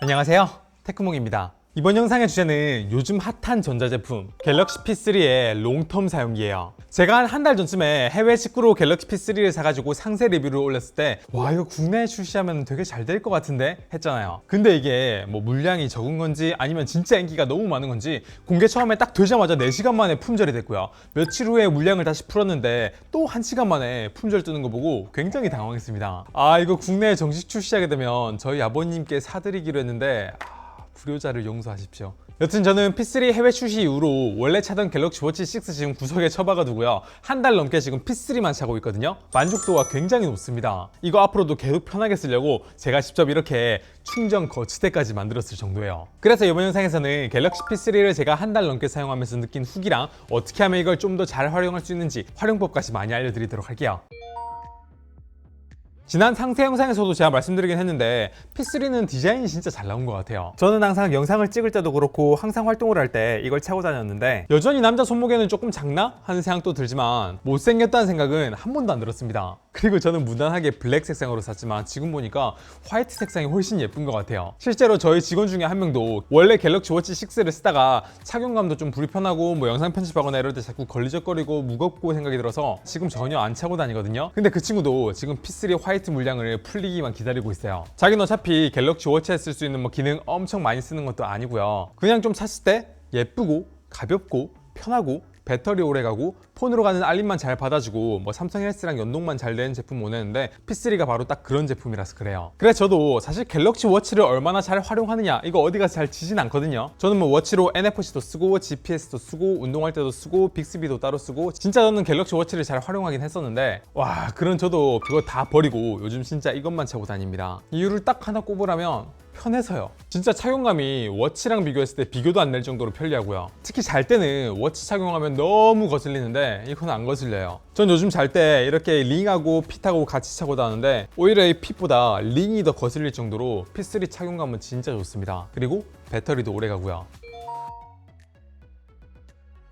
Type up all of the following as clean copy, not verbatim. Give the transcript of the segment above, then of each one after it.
안녕하세요, 테크몽입니다. 이번 영상의 주제는 요즘 핫한 전자제품 갤럭시 P3의 롱텀 사용기예요. 제가 한 달 전쯤에 해외 직구로 갤럭시 P3를 사가지고 상세 리뷰를 올렸을 때 와, 이거 국내에 출시하면 되게 잘 될 것 같은데 했잖아요. 근데 이게 뭐 물량이 적은 건지 아니면 진짜 인기가 너무 많은 건지 공개 처음에 딱 되자마자 4시간 만에 품절이 됐고요. 며칠 후에 물량을 다시 풀었는데 또 1시간 만에 품절 뜨는 거 보고 굉장히 당황했습니다. 아, 이거 국내에 정식 출시하게 되면 저희 아버님께 사드리기로 했는데 불효자를 용서하십시오. 여튼 저는 P3 해외 출시 이후로 원래 차던 갤럭시 워치 6 지금 구석에 처박아 두고요. 한 달 넘게 지금 P3만 차고 있거든요. 만족도가 굉장히 높습니다. 이거 앞으로도 계속 편하게 쓰려고 제가 직접 이렇게 충전 거치대까지 만들었을 정도예요. 그래서 이번 영상에서는 갤럭시 P3를 제가 한 달 넘게 사용하면서 느낀 후기랑 어떻게 하면 이걸 좀 더 잘 활용할 수 있는지 활용법까지 많이 알려드리도록 할게요. 지난 상세 영상에서도 제가 말씀드리긴 했는데 P3는 디자인이 진짜 잘 나온 것 같아요. 저는 항상 영상을 찍을 때도 그렇고 항상 활동을 할 때 이걸 차고 다녔는데 여전히 남자 손목에는 조금 작나? 하는 생각도 들지만 못생겼다는 생각은 한 번도 안 들었습니다. 그리고 저는 무난하게 블랙 색상으로 샀지만 지금 보니까 화이트 색상이 훨씬 예쁜 것 같아요. 실제로 저희 직원 중에 한 명도 원래 갤럭시 워치 6를 쓰다가 착용감도 좀 불편하고 뭐 영상 편집하거나 이럴 때 자꾸 걸리적거리고 무겁고 생각이 들어서 지금 전혀 안 차고 다니거든요. 근데 그 친구도 지금 P3 화이트 물량을 풀리기만 기다리고 있어요. 자기는 어차피 갤럭시 워치에 쓸 수 있는 뭐 기능 엄청 많이 쓰는 것도 아니고요. 그냥 좀 찼을 때 예쁘고 가볍고 편하고 배터리 오래가고 폰으로 가는 알림만 잘 받아주고 뭐 삼성 헬스랑 연동만 잘 되는 제품 원했는데 P3가 바로 딱 그런 제품이라서 그래요. 그래서 저도 사실 갤럭시 워치를 얼마나 잘 활용하느냐 이거 어디 가서 잘 지진 않거든요. 저는 뭐 워치로 NFC도 쓰고 GPS도 쓰고 운동할 때도 쓰고 빅스비도 따로 쓰고 진짜 저는 갤럭시 워치를 잘 활용하긴 했었는데 와, 그런 저도 그거 다 버리고 요즘 진짜 이것만 차고 다닙니다. 이유를 딱 하나 꼽으라면 편해서요. 진짜 착용감이 워치랑 비교했을 때 비교도 안 될 정도로 편리하고요. 특히 잘 때는 워치 착용하면 너무 거슬리는데 이건 안 거슬려요. 전 요즘 잘 때 이렇게 링하고 핏하고 같이 차고 다니는데 오히려 이 핏보다 링이 더 거슬릴 정도로 P3 착용감은 진짜 좋습니다. 그리고 배터리도 오래 가고요.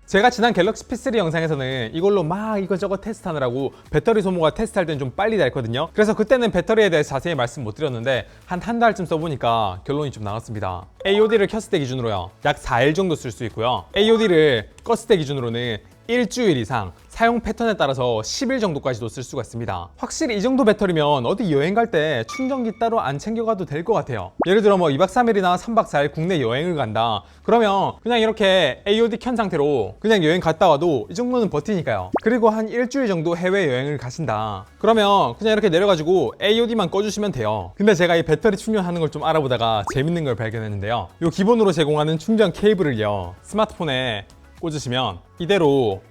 제가 지난 갤럭시 P3 영상에서는 이걸로 막 이것저것 테스트하느라고 배터리 소모가 테스트할 때는 좀 빨리 닳거든요. 그래서 그때는 배터리에 대해서 자세히 말씀 못 드렸는데 한 달쯤 써보니까 결론이 좀 나왔습니다. AOD를 켰을 때 기준으로요, 약 4일 정도 쓸 수 있고요. AOD를 껐을 때 기준으로는 일주일 이상, 사용 패턴에 따라서 10일 정도까지도 쓸 수가 있습니다. 확실히 이 정도 배터리면 어디 여행 갈 때 충전기 따로 안 챙겨가도 될 것 같아요. 예를 들어 뭐 2박 3일이나 3박 4일 국내 여행을 간다. 그러면 그냥 이렇게 AOD 켠 상태로 그냥 여행 갔다 와도 이 정도는 버티니까요. 그리고 한 일주일 정도 해외 여행을 가신다. 그러면 그냥 이렇게 내려가지고 AOD만 꺼주시면 돼요. 근데 제가 이 배터리 충전하는 걸 좀 알아보다가 재밌는 걸 발견했는데요. 요 기본으로 제공하는 충전 케이블을요, 스마트폰에 꽂으시면 이대로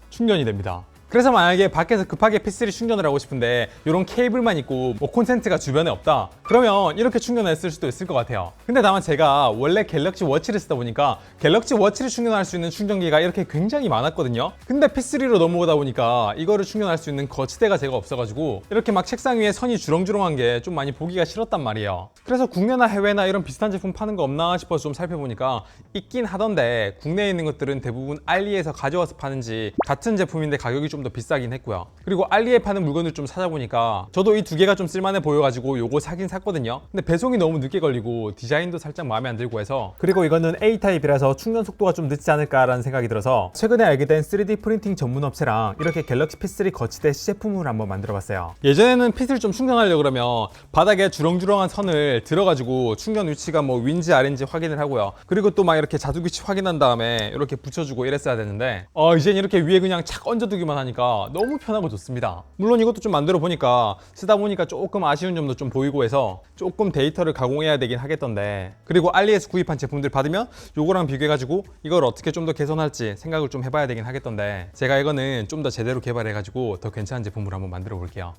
충전이 됩니다. 그래서 만약에 밖에서 급하게 P3 충전을 하고 싶은데 이런 케이블만 있고 뭐 콘센트가 주변에 없다, 그러면 이렇게 충전했을 수도 있을 것 같아요. 근데 다만 제가 원래 갤럭시 워치를 쓰다 보니까 갤럭시 워치를 충전할 수 있는 충전기가 이렇게 굉장히 많았거든요. 근데 P3로 넘어오다 보니까 이거를 충전할 수 있는 거치대가 제가 없어가지고 이렇게 막 책상 위에 선이 주렁주렁한 게 좀 많이 보기가 싫었단 말이에요. 그래서 국내나 해외나 이런 비슷한 제품 파는 거 없나 싶어서 좀 살펴보니까 있긴 하던데 국내에 있는 것들은 대부분 알리에서 가져와서 파는지 같은 제품인데 가격이 좀 더 비싸긴 했고요. 그리고 알리에 파는 물건을 좀 찾아보니까 저도 이 두 개가 좀 쓸만해 보여가지고 요거 사긴 샀거든요. 근데 배송이 너무 늦게 걸리고 디자인도 살짝 마음에 안 들고 해서, 그리고 이거는 A타입이라서 충전 속도가 좀 늦지 않을까라는 생각이 들어서 최근에 알게 된 3D 프린팅 전문 업체랑 이렇게 갤럭시 P3 거치대 시제품을 한번 만들어봤어요. 예전에는 핏을 좀 충전하려고 그러면 바닥에 주렁주렁한 선을 들어가지고 충전 위치가 뭐 윈지 아래인지 확인을 하고요. 그리고 또 막 이렇게 자두 위치 확인한 다음에 이렇게 붙여주고 이랬어야 되는데 이젠 이렇게 위에 그냥 착 얹어두기만 하니까 너무 편하고 좋습니다. 물론 이것도 좀 만들어 보니까 쓰다 보니까 조금 아쉬운 점도 좀 보이고 해서 조금 데이터를 가공해야 되긴 하겠던데, 그리고 알리에서 구입한 제품들 받으면 요거랑 비교해가지고 이걸 어떻게 좀 더 개선할지 생각을 좀 해봐야 되긴 하겠던데, 제가 이거는 좀 더 제대로 개발해가지고 더 괜찮은 제품으로 한번 만들어 볼게요.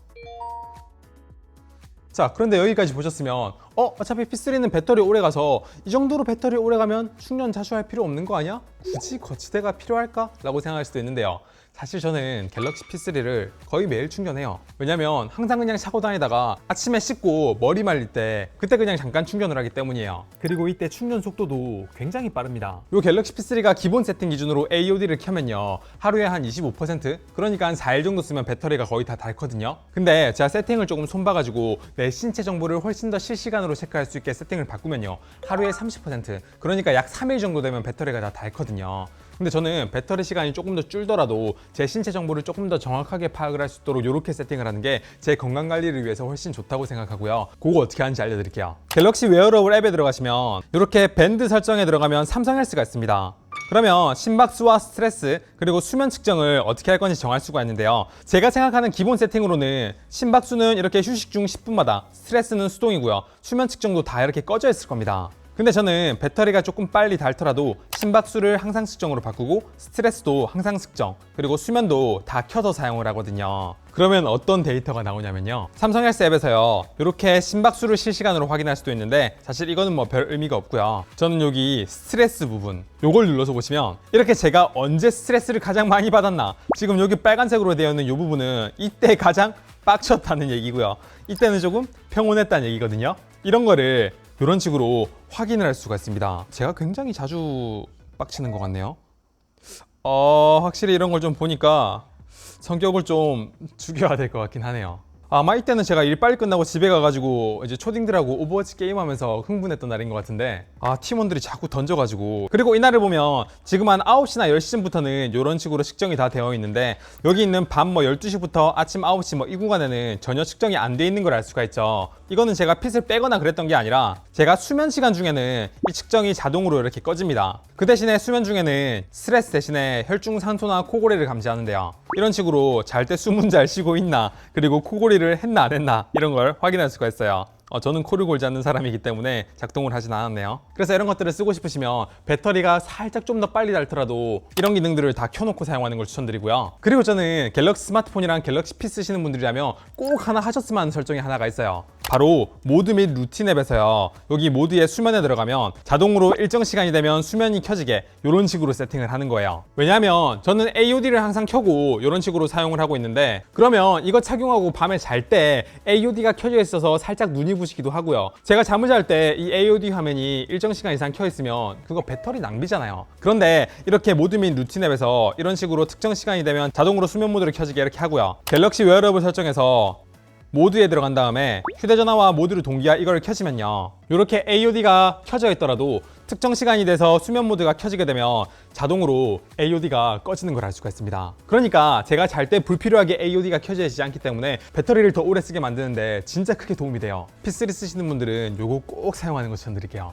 자, 그런데 여기까지 보셨으면 어차피 P3는 배터리 오래가서 이 정도로 배터리 오래가면 충전 자주 할 필요 없는 거 아니야? 굳이 거치대가 필요할까? 라고 생각할 수도 있는데요. 사실 저는 갤럭시 P3를 거의 매일 충전해요. 왜냐면 항상 그냥 차고 다니다가 아침에 씻고 머리 말릴 때 그때 그냥 잠깐 충전을 하기 때문이에요. 그리고 이때 충전 속도도 굉장히 빠릅니다. 이 갤럭시 P3가 기본 세팅 기준으로 AOD를 켜면요, 하루에 한 25%? 그러니까 한 4일 정도 쓰면 배터리가 거의 다 닳거든요. 근데 제가 세팅을 조금 손봐가지고 내 신체 정보를 훨씬 더 실시간으로 체크할 수 있게 세팅을 바꾸면요, 하루에 30%, 그러니까 약 3일 정도 되면 배터리가 다 닳거든요. 근데 저는 배터리 시간이 조금 더 줄더라도 제 신체 정보를 조금 더 정확하게 파악을 할 수 있도록 이렇게 세팅을 하는 게 제 건강 관리를 위해서 훨씬 좋다고 생각하고요. 그거 어떻게 하는지 알려드릴게요. 갤럭시 웨어러블 앱에 들어가시면 이렇게 밴드 설정에 들어가면 삼성 헬스가 있습니다. 그러면 심박수와 스트레스 그리고 수면 측정을 어떻게 할 건지 정할 수가 있는데요. 제가 생각하는 기본 세팅으로는 심박수는 이렇게 휴식 중 10분마다, 스트레스는 수동이고요, 수면 측정도 다 이렇게 꺼져 있을 겁니다. 근데 저는 배터리가 조금 빨리 닳더라도 심박수를 항상 측정으로 바꾸고 스트레스도 항상 측정, 그리고 수면도 다 켜서 사용을 하거든요. 그러면 어떤 데이터가 나오냐면요, 삼성 헬스 앱에서요, 이렇게 심박수를 실시간으로 확인할 수도 있는데 사실 이거는 뭐 별 의미가 없고요. 저는 여기 스트레스 부분 요걸 눌러서 보시면 이렇게 제가 언제 스트레스를 가장 많이 받았나, 지금 여기 빨간색으로 되어 있는 이 부분은 이때 가장 빡쳤다는 얘기고요, 이때는 조금 평온했다는 얘기거든요. 이런 거를 이런 식으로 확인을 할 수가 있습니다. 제가 굉장히 자주 빡치는 것 같네요. 확실히 이런 걸 좀 보니까 성격을 좀 죽여야 될 것 같긴 하네요. 아마 이때는 제가 일 빨리 끝나고 집에 가가지고 이제 초딩들하고 오버워치 게임하면서 흥분했던 날인 것 같은데, 팀원들이 자꾸 던져가지고, 그리고 이날을 보면 지금 한 9시나 10시쯤부터는 이런 식으로 측정이 다 되어 있는데, 여기 있는 밤 12시부터 아침 9시 이 구간에는 전혀 측정이 안 돼 있는 걸 알 수가 있죠. 이거는 제가 핏을 빼거나 그랬던 게 아니라 제가 수면 시간 중에는 이 측정이 자동으로 이렇게 꺼집니다. 그 대신에 수면 중에는 스트레스 대신에 혈중 산소나 코골이를 감지하는데요. 이런 식으로 잘 때 숨은 잘 쉬고 있나, 그리고 코골이를 했나 안 했나, 이런 걸 확인할 수가 있어요. 저는 코를 골지 않는 사람이기 때문에 작동을 하진 않았네요. 그래서 이런 것들을 쓰고 싶으시면 배터리가 살짝 좀 더 빨리 닳더라도 이런 기능들을 다 켜놓고 사용하는 걸 추천드리고요. 그리고 저는 갤럭시 스마트폰이랑 갤럭시 P 쓰시는 분들이라면 꼭 하나 하셨으면 하는 설정이 하나가 있어요. 바로 모드 및 루틴 앱에서요, 여기 모드에 수면에 들어가면 자동으로 일정 시간이 되면 수면이 켜지게 이런 식으로 세팅을 하는 거예요. 왜냐하면 저는 AOD를 항상 켜고 이런 식으로 사용을 하고 있는데, 그러면 이거 착용하고 밤에 잘 때 AOD가 켜져 있어서 살짝 눈이 부시기도 하고요, 제가 잠을 잘 때 이 AOD 화면이 일정 시간 이상 켜 있으면 그거 배터리 낭비잖아요. 그런데 이렇게 모드 및 루틴 앱에서 이런 식으로 특정 시간이 되면 자동으로 수면 모드를 켜지게 이렇게 하고요, 갤럭시 웨어러블 설정에서 모드에 들어간 다음에 휴대전화와 모드를 동기화 이걸 켜지면요, 이렇게 AOD가 켜져 있더라도 특정 시간이 돼서 수면 모드가 켜지게 되면 자동으로 AOD가 꺼지는 걸 알 수가 있습니다. 그러니까 제가 잘 때 불필요하게 AOD가 켜져 있지 않기 때문에 배터리를 더 오래 쓰게 만드는데 진짜 크게 도움이 돼요. P3 쓰시는 분들은 요거 꼭 사용하는 거 추천드릴게요.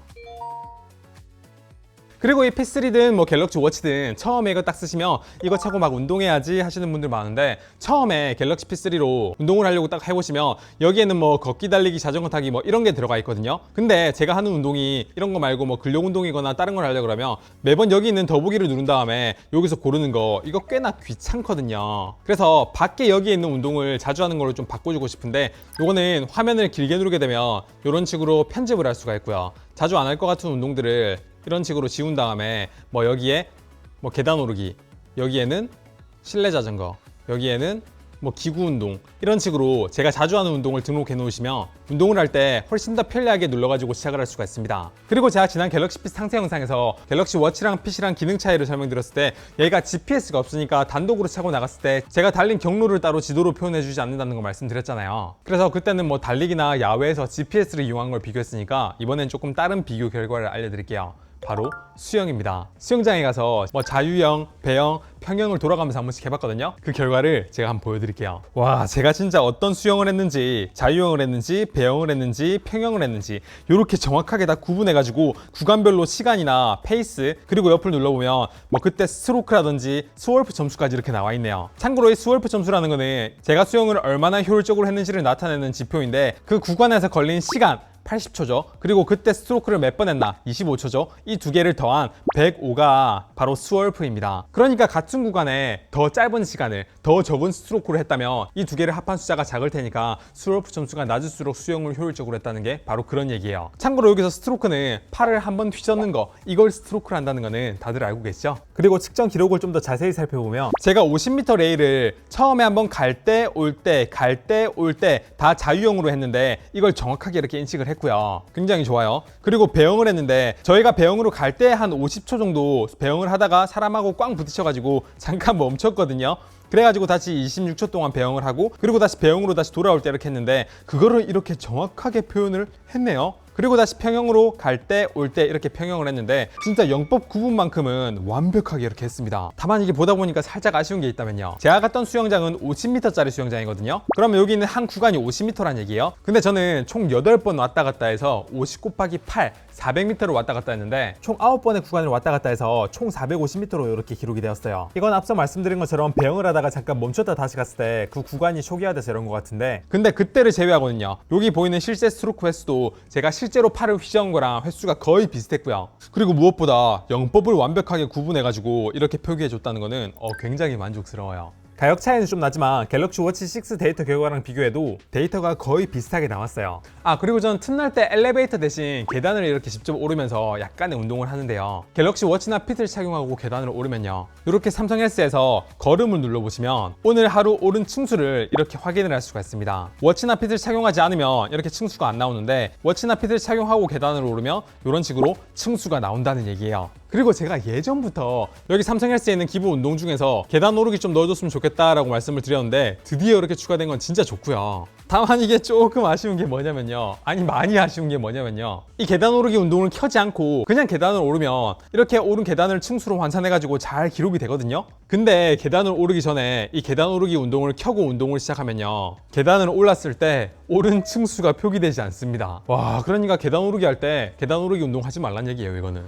그리고 이 P3든 뭐 갤럭시 워치든 처음에 이거 딱 쓰시면 이거 차고 막 운동해야지 하시는 분들 많은데, 처음에 갤럭시 P3로 운동을 하려고 딱 해보시면 여기에는 뭐 걷기, 달리기, 자전거 타기 뭐 이런 게 들어가 있거든요. 근데 제가 하는 운동이 이런 거 말고 뭐 근력 운동이거나 다른 걸 하려고 그러면 매번 여기 있는 더보기를 누른 다음에 여기서 고르는 거 이거 꽤나 귀찮거든요. 그래서 밖에 여기에 있는 운동을 자주 하는 걸로 좀 바꿔주고 싶은데, 요거는 화면을 길게 누르게 되면 이런 식으로 편집을 할 수가 있고요, 자주 안 할 것 같은 운동들을 이런 식으로 지운 다음에 뭐 여기에 뭐 계단 오르기, 여기에는 실내 자전거, 여기에는 뭐 기구 운동, 이런 식으로 제가 자주 하는 운동을 등록해 놓으시면 운동을 할 때 훨씬 더 편리하게 눌러가지고 시작을 할 수가 있습니다. 그리고 제가 지난 갤럭시 P 상세 영상에서 갤럭시 워치랑 PC랑 기능 차이를 설명드렸을 때 얘가 GPS가 없으니까 단독으로 차고 나갔을 때 제가 달린 경로를 따로 지도로 표현해 주지 않는다는 거 말씀드렸잖아요. 그래서 그때는 뭐 달리기나 야외에서 GPS를 이용한 걸 비교했으니까 이번엔 조금 다른 비교 결과를 알려드릴게요. 바로 수영입니다. 수영장에 가서 뭐 자유형, 배영, 평영을 돌아가면서 한 번씩 해봤거든요. 그 결과를 제가 한번 보여드릴게요. 와, 제가 진짜 어떤 수영을 했는지, 자유형을 했는지, 배영을 했는지, 평영을 했는지 이렇게 정확하게 다 구분해가지고 구간별로 시간이나 페이스, 그리고 옆을 눌러보면 뭐 그때 스트로크라든지 스월프 점수까지 이렇게 나와 있네요. 참고로 이 스월프 점수라는 거는 제가 수영을 얼마나 효율적으로 했는지를 나타내는 지표인데, 그 구간에서 걸린 시간, 80초죠. 그리고 그때 스트로크를 몇 번 했나? 25초죠. 이 두 개를 더한 105가 바로 스월프입니다. 그러니까 같은 구간에 더 짧은 시간을 더 적은 스트로크를 했다면 이 두 개를 합한 숫자가 작을 테니까 스월프 점수가 낮을수록 수영을 효율적으로 했다는 게 바로 그런 얘기예요. 참고로 여기서 스트로크는 팔을 한번 휘젓는 거, 이걸 스트로크를 한다는 거는 다들 알고 계시죠? 그리고 측정 기록을 좀 더 자세히 살펴보면 제가 50m 레일을 처음에 한번 갈 때, 올 때, 갈 때, 올 때 다 자유형으로 했는데 이걸 정확하게 이렇게 인식을 했고요. 굉장히 좋아요. 그리고 배영을 했는데 저희가 배영으로 갈 때 한 50초 정도 배영을 하다가 사람하고 꽝 부딪혀가지고 잠깐 멈췄거든요. 그래가지고 다시 26초 동안 배영을 하고 그리고 다시 배영으로 다시 돌아올 때 이렇게 했는데 그거를 이렇게 정확하게 표현을 했네요. 그리고 다시 평형으로 갈 때, 올 때 이렇게 평형을 했는데 진짜 영법 구분만큼은 완벽하게 이렇게 했습니다. 다만 이게 보다 보니까 살짝 아쉬운 게 있다면요. 제가 갔던 수영장은 50m짜리 수영장이거든요. 그러면 여기 있는 한 구간이 50m란 얘기예요. 근데 저는 총 8번 왔다 갔다 해서 50 곱하기 8, 400m를 왔다 갔다 했는데 총 9번의 구간을 왔다 갔다 해서 총 450m로 이렇게 기록이 되었어요. 이건 앞서 말씀드린 것처럼 배영을 하다가 잠깐 멈췄다 다시 갔을 때 그 구간이 초기화돼서 이런 것 같은데 근데 그때를 제외하고는요. 여기 보이는 실제 스트로크 횟수도 제가 실제로 팔을 휘저은 거랑 횟수가 거의 비슷했고요. 그리고 무엇보다 영법을 완벽하게 구분해가지고 이렇게 표기해줬다는 거는 굉장히 만족스러워요. 가격 차이는 좀 나지만 갤럭시 워치 6 데이터 결과랑 비교해도 데이터가 거의 비슷하게 나왔어요. 그리고 저는 틈날 때 엘리베이터 대신 계단을 이렇게 직접 오르면서 약간의 운동을 하는데요. 갤럭시 워치나 핏을 착용하고 계단을 오르면요. 이렇게 삼성 헬스에서 걸음을 눌러보시면 오늘 하루 오른 층수를 이렇게 확인을 할 수가 있습니다. 워치나 핏을 착용하지 않으면 이렇게 층수가 안 나오는데 워치나 핏을 착용하고 계단을 오르면 이런 식으로 층수가 나온다는 얘기예요. 그리고 제가 예전부터 여기 삼성 헬스에 있는 기본 운동 중에서 계단 오르기 좀 넣어줬으면 좋겠다라고 말씀을 드렸는데 드디어 이렇게 추가된 건 진짜 좋고요. 다만 이게 조금 아쉬운 게 뭐냐면요. 많이 아쉬운 게 뭐냐면요. 이 계단 오르기 운동을 켜지 않고 그냥 계단을 오르면 이렇게 오른 계단을 층수로 환산해가지고 잘 기록이 되거든요. 근데 계단을 오르기 전에 이 계단 오르기 운동을 켜고 운동을 시작하면요. 계단을 올랐을 때 오른 층수가 표기되지 않습니다. 와, 그러니까 계단 오르기 할 때 계단 오르기 운동 하지 말란 얘기예요, 이거는.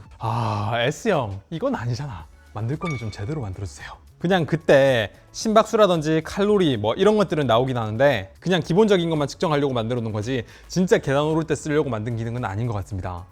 S형, 이건 아니잖아. 만들 거면 좀 제대로 만들어주세요. 그냥 그때 심박수라든지 칼로리 뭐 이런 것들은 나오긴 하는데 그냥 기본적인 것만 측정하려고 만들어 놓은 거지 진짜 계단 오를 때 쓰려고 만든 기능은 아닌 것 같습니다.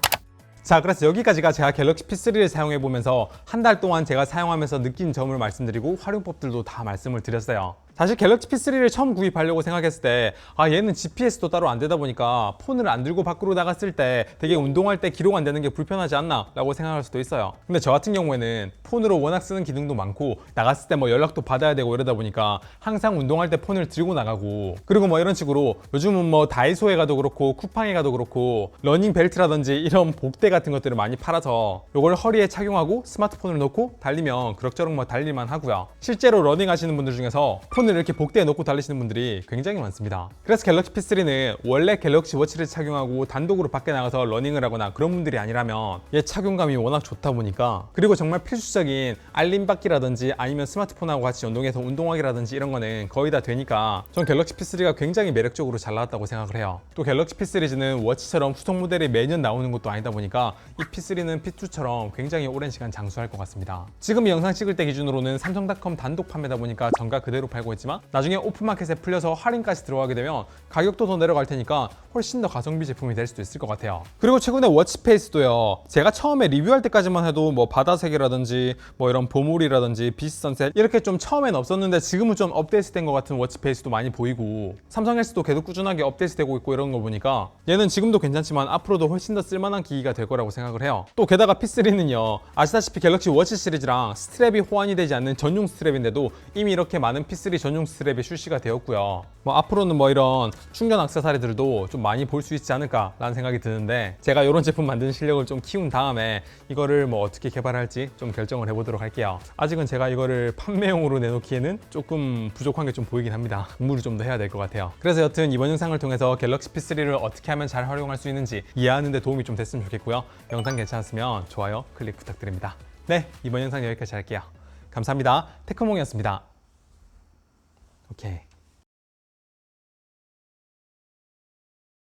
자, 그래서 여기까지가 제가 갤럭시 P3를 사용해 보면서 한 달 동안 제가 사용하면서 느낀 점을 말씀드리고 활용법들도 다 말씀을 드렸어요. 사실 갤럭시 P3를 처음 구입하려고 생각했을 때 얘는 GPS도 따로 안 되다 보니까 폰을 안 들고 밖으로 나갔을 때 되게 운동할 때 기록 안 되는 게 불편하지 않나 라고 생각할 수도 있어요. 근데 저 같은 경우에는 폰으로 워낙 쓰는 기능도 많고 나갔을 때 뭐 연락도 받아야 되고 이러다 보니까 항상 운동할 때 폰을 들고 나가고 그리고 뭐 이런 식으로 요즘은 뭐 다이소에 가도 그렇고 쿠팡에 가도 그렇고 러닝 벨트라든지 이런 복대 같은 것들을 많이 팔아서 이걸 허리에 착용하고 스마트폰을 놓고 달리면 그럭저럭 뭐 달릴만 하고요. 실제로 러닝 하시는 분들 중에서 폰을 이렇게 복대에 놓고 달리시는 분들이 굉장히 많습니다. 그래서 갤럭시 P3는 원래 갤럭시 워치를 착용하고 단독으로 밖에 나가서 러닝을 하거나 그런 분들이 아니라면 얘 착용감이 워낙 좋다 보니까 그리고 정말 필수적인 알림받기라든지 아니면 스마트폰하고 같이 연동해서 운동하기라든지 이런 거는 거의 다 되니까 전 갤럭시 P3가 굉장히 매력적으로 잘 나왔다고 생각을 해요. 또 갤럭시 P 시리즈는 워치처럼 후속 모델이 매년 나오는 것도 아니다 보니까 이 P3는 P2처럼 굉장히 오랜 시간 장수할 것 같습니다. 지금 이 영상 찍을 때 기준으로는 삼성닷컴 단독 판매다 보니까 정가 그대로 팔고 있지만 나중에 오픈마켓에 풀려서 할인까지 들어가게 되면 가격도 더 내려갈 테니까 훨씬 더 가성비 제품이 될 수도 있을 것 같아요. 그리고 최근에 워치페이스도요. 제가 처음에 리뷰할 때까지만 해도 뭐 바다색이라든지 뭐 이런 보물이라든지 비스 선셋 이렇게 좀 처음엔 없었는데 지금은 좀 업데이트된 것 같은 워치페이스도 많이 보이고 삼성 헬스도 계속 꾸준하게 업데이트되고 있고 이런 거 보니까 얘는 지금도 괜찮지만 앞으로도 훨씬 더 쓸만한 기기가 될 거라고 생각을 해요. 또 게다가 P3는요. 아시다시피 갤럭시 워치 시리즈랑 스트랩이 호환이 되지 않는 전용 스트랩인데도 이미 이렇게 많은 P3 전용 스트랩이 출시가 되었고요. 뭐 앞으로는 뭐 이런 충전 액세서리들도 좀 많이 볼 수 있지 않을까 라는 생각이 드는데 제가 이런 제품 만드는 실력을 좀 키운 다음에 이거를 뭐 어떻게 개발할지 좀 결정을 해보도록 할게요. 아직은 제가 이거를 판매용으로 내놓기에는 조금 부족한 게 좀 보이긴 합니다. 공부를 좀 더 해야 될 것 같아요. 그래서 여튼 이번 영상을 통해서 갤럭시 P3를 어떻게 하면 잘 활용할 수 있는지 이해하는 데 도움이 좀 됐으면 좋겠고요. 영상 괜찮았으면 좋아요, 클릭 부탁드립니다. 네, 이번 영상 여기까지 할게요. 감사합니다. 테크몽이었습니다. 오케이.